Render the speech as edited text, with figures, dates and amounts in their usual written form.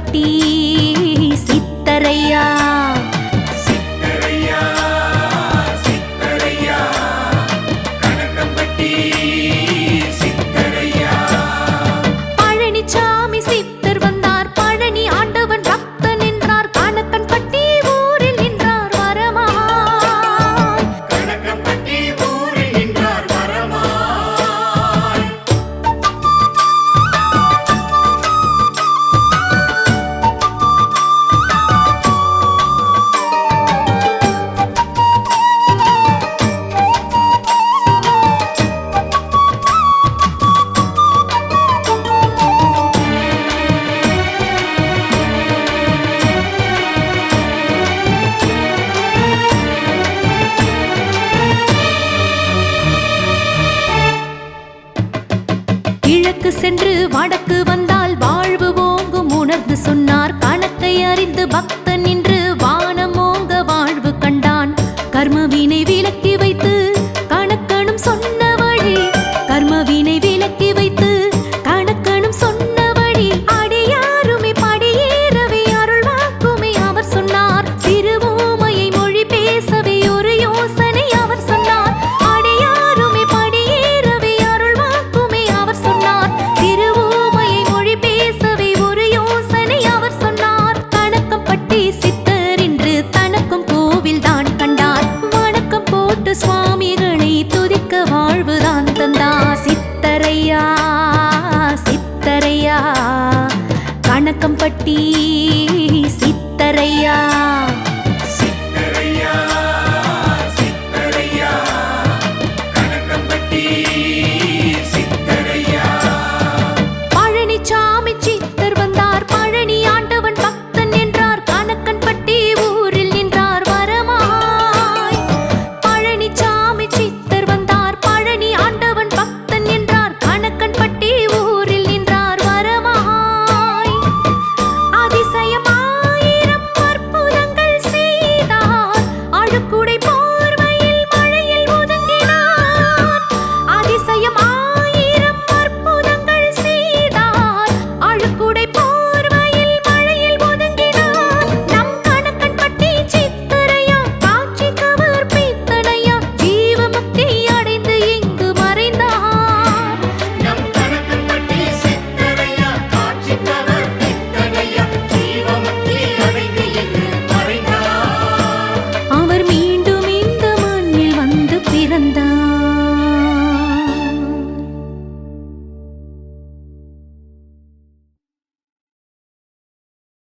கணக்கம்பட்டி சித்தரையா சித்தரையா சித்தரையா கணக்கம்பட்டி சித்தரையா. பழனிசாமி சித்தர் வந்தார், பழனி ஆண்டவன் பக்தன் என்றார், கணக்கம்பட்டி ஊரில் நின்றார் வரமாய். கணக்கம்பட்டி ஊரில் நின்றார் வரமாய். கிழக்கு சென்று வடக்கு வந்தால் வாழ்வு ஓங்கும் உணர்ந்து சொன்னார், கணக்கை அறிந்து பக்தன் நின்று வானம் ஓங்க வாழ்வு கண்டான். கர்மவினை விலக்கி வைத்து கணக்கனும் சொன்ன வழி, கர்மவினை விலக்கி வைத்து கணக்கனும் சொன்ன வழி, அடியாருமே படியேறவே அருள் வாக்குமே அவர் சொன்னார். சிறுவோமையை மொழி பேசவே ஒரு யோசனை அவர் சொன்னார், அடியாருமே படியேறவே அருள் வாக்குமே அவர் சொன்னார். சிறுவோமையை மொழி பேசவே ஒரு யோசனை அவர் சொன்னார். கணக்கம்பட்டி சித்தர் என்று தனக்கும் கோவில் தான் கண்டார், வணக்கம் போட்டு சுவாமிகளை துதிக்க வாழ்வுதான் தந்தார். சித்தரையா சித்தரையா கணக்கம்பட்டி